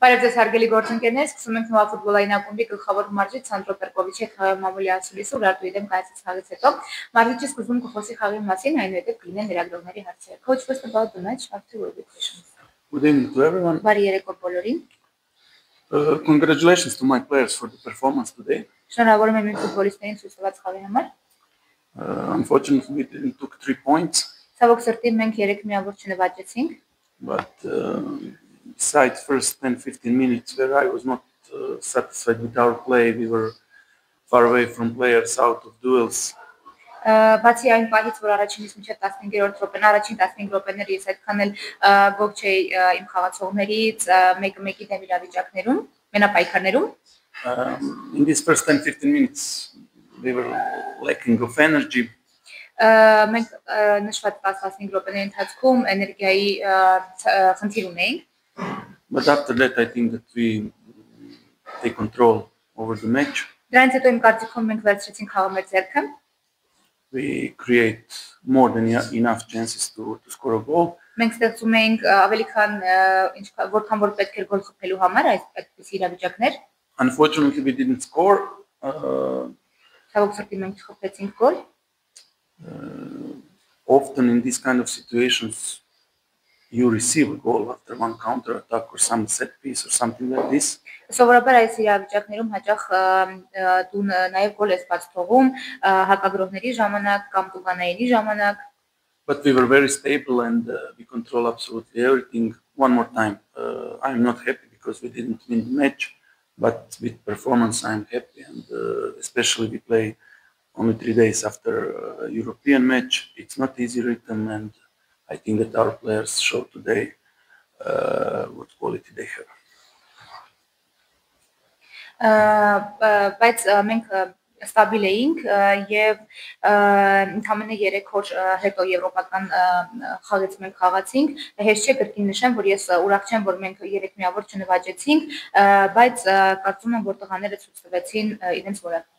Բարև ձեզ հարգելի գործընկերներ, սկսում ենք նոր ֆուտբոլային ակումբի գլխավոր մարզիչ Սանդրո Պերկովիչի հետ խաղի մամուլի ասուլիսը Ուրարտուի դեմ կայացած խաղից հետո մարզիչը սկզբում կխոսի խաղի մասին, այնուհետև կլինեն լրագրողների հարցերը։ Coach, first about the match, after will be questions. Good evening to everyone. Բարի երեկո բոլորին։ Congratulations to my players for the performance today. Շնորհավորում եմ իմ ֆուտբոլիստներին ցույց տված խաղի համար։ Unfortunately, we didn't took 3 points. Ցավոք սրտի մենք 3 միավոր չնվաճեցինք։ But besides first 10-15 minutes where I was not satisfied with our play, we were far away from players, out of duels. Բացի այն պահից, որ առաջինից մինչև 15-րդ րոպեն, առաջին 15 րոպեները ես այդքան էլ գոհ չէի իմ խաղացողներից, մեկը-մեկի դեմ իրավիճակներում, մենապայքարներում։ In these first 10-15 minutes we were lacking of energy. Մենք նշված 10-15 րոպեների ընթացքում էներգիայի խնդիր ունեինք։ But after that I think that we take control over the match. Դրանից հետո իմ կարծիքով մենք վերցրեցինք խաղը մեր ձեռքը։ We create more than enough chances to score a goal. Մենք ստեղծում էինք ավելի քան որքան որ պետք էր գոլ խփելու համար այդպես իրավիճակներ։ Unfortunately we didn't score. Ցավոք սրտի մենք չխփեցինք գոլ։ Often in these kind of situations you receive a goal after one counter attack or some set piece or something like this. Սովորաբար այս իրավիճակներում հաճախ դու նաև գոլ ես բաց թողում հակագրողների ժամանակ կամ տուգանայինի ժամանակ. But we were very stable and we control absolutely everything. One more time, I'm not happy because we didn't win the match, but with performance I'm happy, and especially we play only 3 days after a European match. It's not easy rhythm, and I think that our players show today what quality they have. Բայց մենք ստաբիլ էինք եւ ընդամենը 3 օր հետո եվրոպական խաղից մենք խաղացինք։ Հեշտ չէ կրկին նշեմ, որ ես ուրախ չեմ, որ մենք 3 միավոր չնվաճեցինք, բայց կարծում եմ, որ տղաները ցույց տվեցին իրենց որակը։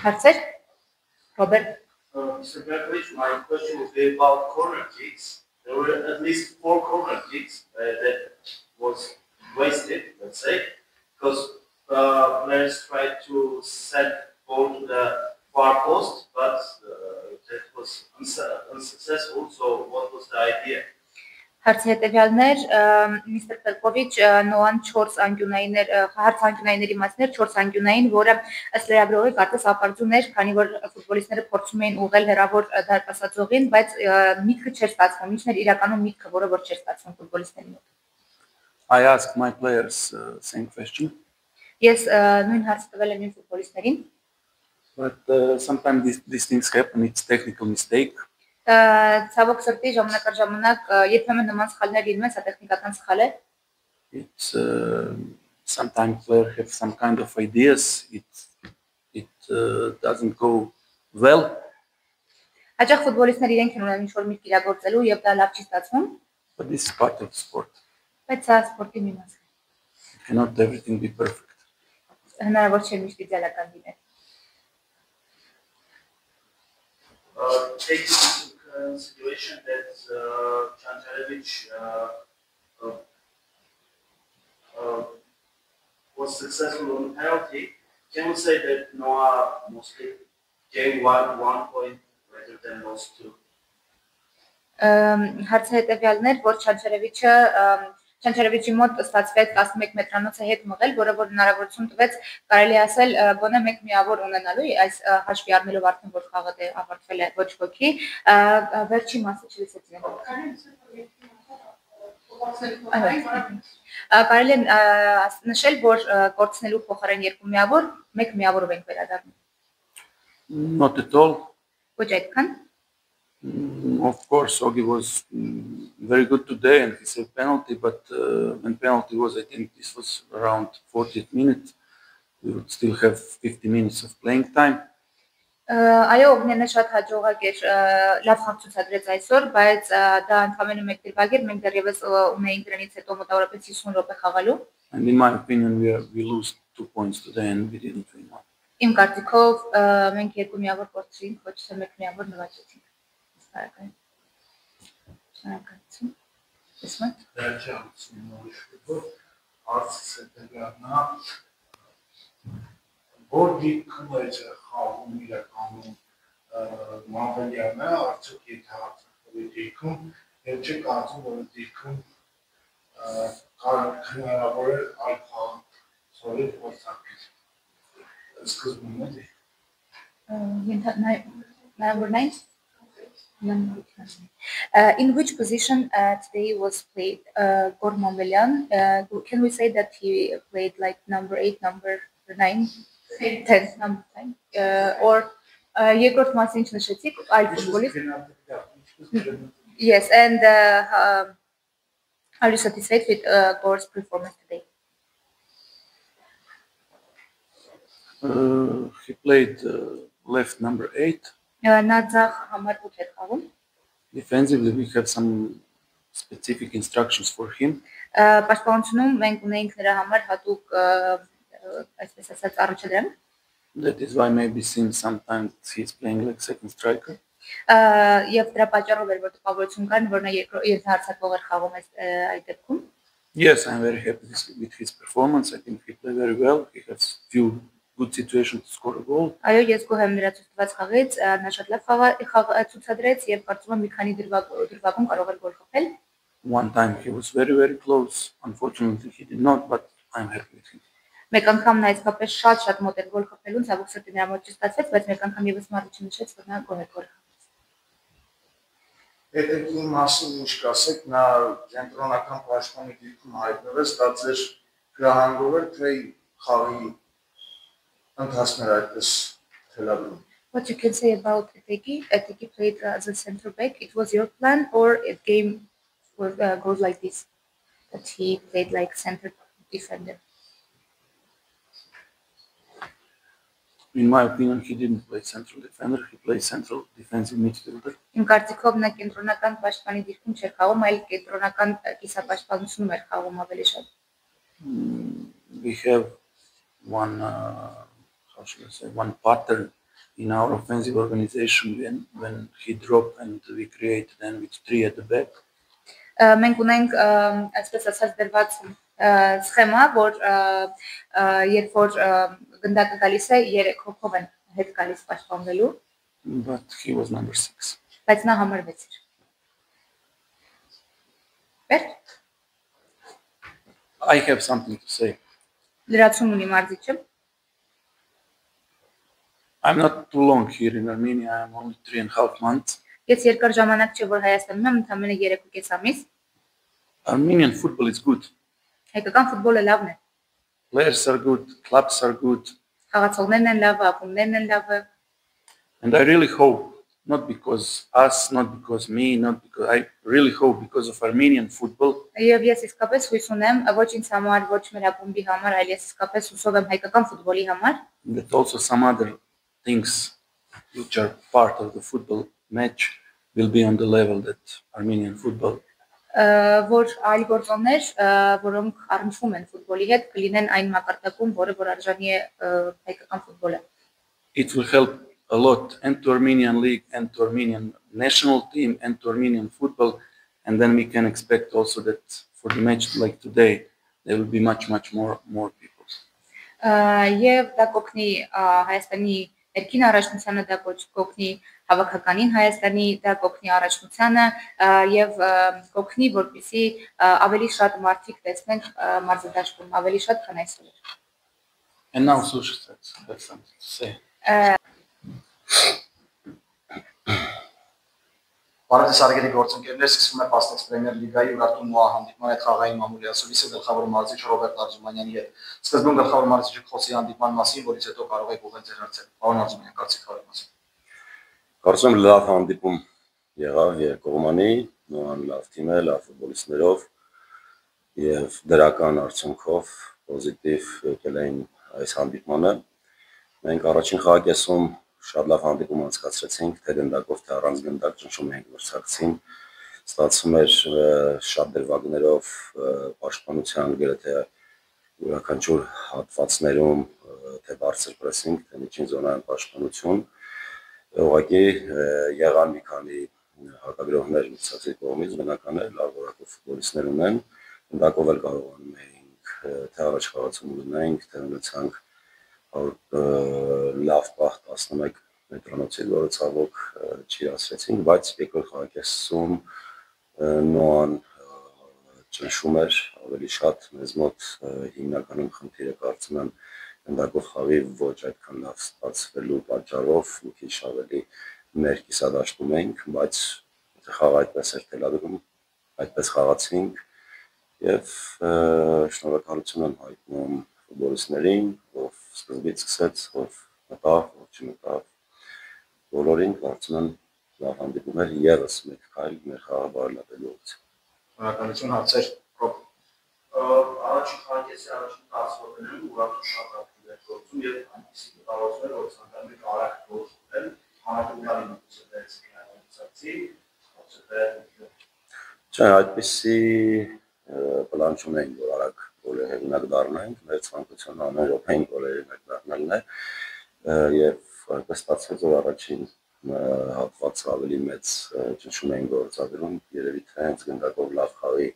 Հարցեր։ Ռոբերտ։ Mr. Berkovich, my question would be about corner kicks. There were at least 4 corner kicks that was wasted, let's say, because players tried to send ball to the far post, but that was unsuccessful. So what was the idea? Հարցի հետևյալներ, Միսթր Պերկովիչ նոան 4 անկյունայիններ, հարցանկյունայինների մասներ 4 անկյունային, որը ըստ լրագրողի կարծես ապարդյուն էր, քանի որ ֆուտբոլիստները փորձում էին ուղղել հեռավոր դարպասաձողին, բայց միտքը չէր ստացվում, ինչն էր իրականում միտքը, որը որ չէր ստացվում ֆուտբոլիստների մոտ։ I asked my players same question. Ես նույն հարցը տվել եմ իմ ֆուտբոլիստերին։ But sometimes these things happen, it's technical mistake. Ցավոք սրտի ժամանակ առ ժամանակ երբեմն նման սխալներ լինում են, սա տեխնիկական սխալ է։ It's sometimes players have some kind of ideas. It doesn't go well. Հաճախ ֆուտբոլիստները իրենք ունեն ինչ-որ միտք իրագործելու եւ դա լավ չի ստացվում։ But this is part of the sport. Բայց սա սպորտի մի մաս է։ Cannot everything be perfect. Հնարավոր չէ միշտ իդեալական լինել։ Taking into consideration that Chantarevich was successful on the penalty, can we say that Noah mostly gained 1 point rather than lost 2? Հարցը հետևյալն էր, որ Չանչարևիչի մոտ ստացվեց 11 մետրանոցը հետ մղել, որը որ հնարավորություն տվեց, կարելի ասել, գոնե մեկ միավոր ունենալու, այս հաշվի առնելով արդեն որ խաղը ավարտվել է ոչ ոքի, վերջի մասը չլսեցին։ Կարելի է նշել, որ կորցնելու փոխարեն 2 միավոր, 1 միավորով ենք վերադառնում։ Not at all. Ոչ այդքան։ Of course, Ogi was very good today and he saved penalty, but when penalty was, I think this was around 40th minute, we would still have 50 minutes of playing time. Այո, Օգնյանը շատ հաջողակ էր, լավ խաղ ցուցադրեց այսօր, բայց դա ընդամենը մեկ դրվագ էր, մենք դեռևս ունեինք դրանից հետո մոտավորապես 50 րոպե խաղալու։ And in my opinion, we lost 2 points today and we didn't win one. Իմ կարծիքով մենք 2 միավոր կորցրինք, ոչ թե 1 միավոր նվաճեցինք։ Շնորհակալություն։ Yes, ma'am. հարցս է դրանա որ դիքում է խաղում իրականում Մամբելյանը արդյոք եթե հաղթի դիքում եւ չի կարծում որ դիքում հնարավոր է այլ խաղացողի փոխանակել սկզբում էլի Number 9. In which position today was played Gor Mambelyan? Can we say that he played like number 8, number 9, 10, number 10? Or երկրորդ մասին չնշեցիք, այլ ֆուտբոլիստ? Yes, and are you satisfied with Gor's performance today? He played left number 8. Defensively, we have some specific instructions for him. That is why maybe since sometimes he's playing like second striker. Yes, I'm very happy with his performance. I think he played very well. He has few good situation to score a goal. Այո, ես գոհ եմ նրա ցուցված խաղից, նա շատ լավ խաղ ցուցադրեց եւ կարծում եմ մի քանի դրվագում կարող էր գոլ խփել։ One time he was very close. Unfortunately he did not, but I'm happy with him. Մեկ անգամ նա իսկապես շատ մոտ էր գոլ խփելուն, ցավոք սրտի նրա մոտ չստացվեց, բայց մեկ անգամ եւս մարդ չնշեց, որ նա գոհ է գոլ խփեց։ Հետո մասին ինչ կասեք, նա կենտրոնական պաշտպանի դիրքում հայտնվեց, դա ձեր հրահանգով էր, թե խաղի What you can say about Eteki? Eteki played as a center back. It was your plan, or the game goes like this, that he played like center defender? In my opinion, he didn't play central defender. He played central defensive midfielder. Իմ կարծիքով նա կենտրոնական պաշտպանի դիրքում չէր խաղում, այլ կենտրոնական կիսապաշտպանությունում էր խաղում ավելի շատ։ We have one one pattern in our offensive organization when he dropped and we create then with 3 at the back. Մենք ունենք այսպես ասած դրված սխեմա, որ երբ որ գնդակը գալիս է 3 հոգով են հետ գալիս պաշտպանվելու. But he was number 6. Բայց նա համարվեց էր։ Վերջ։ I have something to say. Լրացում ունի մարզիչը։ I'm not too long here in Armenia. I'm only 3.5 months. Ես երկար ժամանակ չէ որ Հայաստանում եմ, ընդամենը 3.5 ամիս։ Armenian football is good. Հայկական ֆուտբոլը լավն է։ Players are good, clubs are good. Խաղացողներն են լավը, ակումբներն են լավը։ And I really hope, not because us, not because me, not because I really hope because of Armenian football. Եվ ես իսկապես հույս ունեմ, ոչ ինձ համար, ոչ մեր ակումբի համար, այլ ես իսկապես հուսով եմ հայկական ֆուտբոլի համար։ That also some other things which are part of the football match will be on the level that Armenian football. Որ այլ գործոններ, որոնք առնչվում են ֆուտբոլի հետ, կլինեն այն մակարդակում, որը որ արժանի է հայկական ֆուտբոլը։ It will help a lot and to Armenian league and to Armenian national team and to Armenian football, and then we can expect also that for the match like today there will be much more people. Եվ դա կօգնի Հայաստանի երկին առաջնությանը, դա կօգնի հավաքականին Հայաստանի, դա կօգնի առաջնությանը եւ կօգնի որպեսզի ավելի շատ մարդիկ տեսնենք մարզադաշտում, ավելի շատ քան այսօր։ And now Susha has something to say. Բարև սարգերի գործընկերներ, սկսվում է Պաստեքս Պրեմիեր լիգայի ուրարտումն ու հանդիպման հետ խաղային մամուլի ասուլիսը գլխավոր մարզիչ Ռոբերտ Արզումանյանի հետ։ Սկզբում գլխավոր մարզիչը խոսի հանդիպման մասին, որից հետո կարող եք ուղղել ձեր հարցերը։ Պարոն Արզումանյան, կարծիք խաղի մասին։ Կարծում եմ լավ հանդիպում եղավ երկկողմանի, նոան լավ թիմ է, լավ ֆուտբոլիստներով եւ դրական արդյունքով պոզիտիվ եկել էին այս հանդիպմանը։ Մենք առաջին խաղակեսում շատ լավ հանդիպում անցկացրեցինք, թե գնդակով, թե առանց գնդակ ճնշում էինք մրցակցին, ստացվում էր շատ դրվագներով պաշտպանության գրեթե յուրաքանչյուր հատվածներում, թե բարձր պրեսինգ, թե միջին զոնայում պաշտպանություն, ուղղակի եղան մի քանի հակագրողներ մրցակցի կողմից, բնական է, լավ որակով ֆուտբոլիստներ ունեն, գնդակով էլ կարողանում էինք թե առաջ խաղացում ունենայինք, թե ունեցանք լավ պահ 11 մետրանոցի որը ցավոք չիրացրեցինք, բայց երկրորդ խաղակեսում Նոան ճնշում էր ավելի շատ մեզ մոտ հիմնականում խնդիրը կարծում եմ գնդակով խաղի ոչ այդքան լավ ստացվելու պատճառով մի քիչ ավելի մեր կիսադաշտում էինք, բայց խաղը այդպես էր թելադրում, այդպես խաղացինք եւ շնորհակալություն եմ հայտնում ֆուտբոլիստներին, ով սկզբից սկսեց, ով մտավ, ով չմտավ, բոլորին կարծում եմ լավ հանդիպում էր եւս մեկ քայլ մեր խաղը բարելավելու ուղղությամբ։ Շնորհակալություն հարցեր Ռոբ։ Առաջին խաղակեսի առաջին 10 րոպեներում ուրախ շատ ակտիվ էր գործում եւ այնպեսի կարողացել էր որ ցանկանում եք արագ գոլ խփել, համակարգի մտածեցի, Չէ, այդպեսի պլան չունենք, որ արագ գոլի հեղինակ դառնանք, մեր ցանկությունը ամեն րոպեին գոլի հեղինակ դառնալն է եւ այդպես ստացվեց, որ առաջին հատվածը ավելի մեծ ճնշում էին գործադրում, երևի թե հենց գնդակով լավ խաղի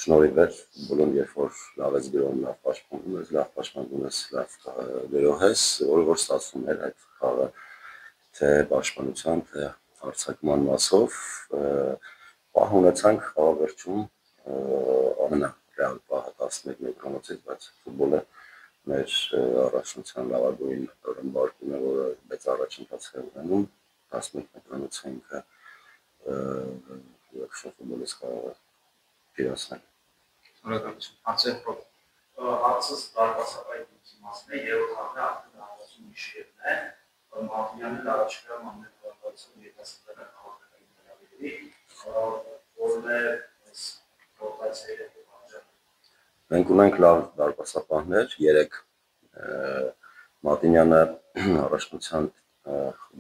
շնորհիվ էր, բոլոր երբ որ լավ ես գրում, լավ պաշտպանում ես, լավ գրող ես, որ ստացվում էր այդ խաղը թե պաշտպանության, թե հարձակման մասով, պահ ունեցանք խաղավերջում ամենառեալ պահը 11 մետրանոցից, բայց ֆուտբոլը մեր առաջնության լավագույն ռմբարկուն է, որը մեծ առաջընթաց է ունենում, 11 մետրանոցը ինքը ֆուտբոլից կարող է իրացնել։ Շնորհակալություն հարցեր Ռոբ։ Հարցս դարպասապայքի մասն է, երրորդ խաղը արդեն դարպասում իշերն է, Մարտինյանը առաջիկա ամեն խաղացում երիտասարդական քաղաքական վերաբերելի, որն է ռոտացիայի պատճառը։ Մենք ունենք լավ դարպասապահներ, 3 Մարտինյանը առաջնության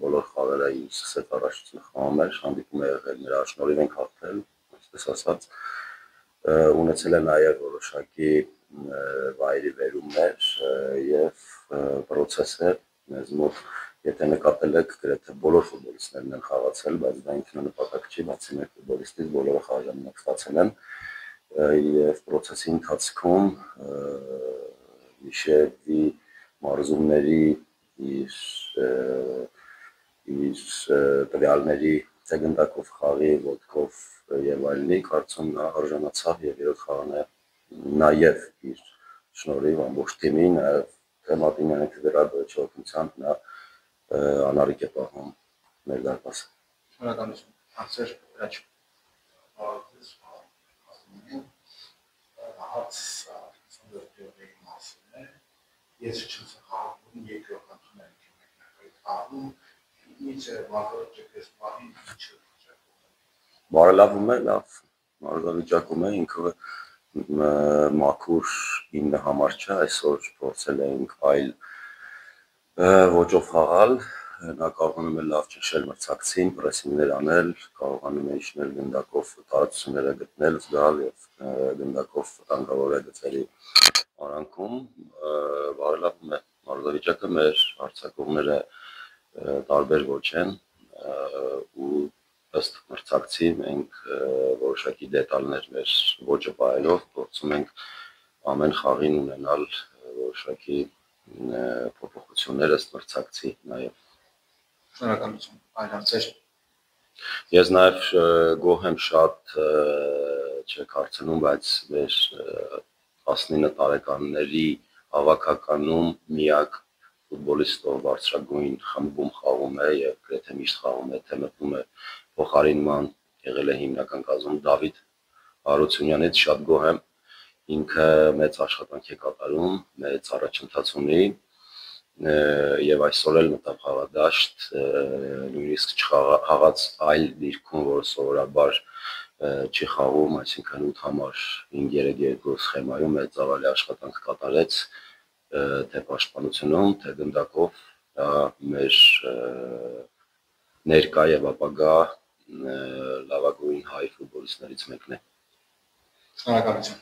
բոլոր խաղերը սկսեց առաջնությունը խաղում էր, հանդիպում է եղել նրա շնորհիվ ենք հաղթել, այսպես ասած, ունեցել է նաև որոշակի վայրի վերումներ եւ պրոցես է մեզ մոտ, եթե նկատել եք, գրեթե բոլոր ֆուտբոլիստներն են խաղացել, բայց դա ինքնանպատակ չի, բացի մեկ ֆուտբոլիստից բոլորը խաղաժամանակ ստացել են եւ պրոցեսի ընթացքում Միշևի մարզումների իր տվյալների ցեգնդակով խաղի ոտքով եւ այլնի կարծում նա արժանացավ եւ երրորդ խաղն է նաեւ իր շնորհիվ ամբողջ թիմի նաեւ Մարտինյանի դրա չօգնությամբ նա անարիք է պահում մեր դարպասը։ Շնորհակալություն հարցեր Ռաջ։ Ես չխաղում երկրորդ անգամ խաղում ինչ է վարորդը պահին ինչ է բարելավում է լավ մարզավիճակում է ինքը մաքուր 9 համար չէ այսօր փորձել էինք այլ ոճով խաղալ նա կարողանում է լավ ճնշել մրցակցին պրեսինգներ անել կարողանում է իջնել գնդակով տարածությունները գտնել զգալ եւ գնդակով վտանգավոր է գծերի արանքում բարելավում է մարզավիճակը մեր հարձակողները տարբեր ոչ են ու ըստ մրցակցի մենք որոշակի դետալներ մեր ոճը պահելով փորձում ենք ամեն խաղին ունենալ որոշակի փոփոխություններ ըստ մրցակցի նաև Շնորհակալություն այլ հարցեր ես նաև գոհ եմ շատ չեք հարցնում բայց մեր 19 տարեկանների հավաքականում միակ ֆուտբոլիստով բարձրագույն խմբում խաղում է եւ գրեթե միշտ խաղում է թե մտնում է փոխարինման եղել է հիմնական կազմում Դավիթ Հարությունյանից շատ գոհ եմ ինքը մեծ աշխատանք է կատարում մեծ առաջընթաց ունի եւ այսօր էլ մտավ խաղադաշտ նույնիսկ չխաղաց այլ դիրքում որը սովորաբար չի խաղում այսինքն 8 համար 5-3-2 սխեմայում է ծավալի աշխատանք կատարեց թե պաշտպանությունում թե գնդակով դա մեր ներկա եւ ապագա լավագույն հայ ֆուտբոլիստներից մեկն է Շնորհակալություն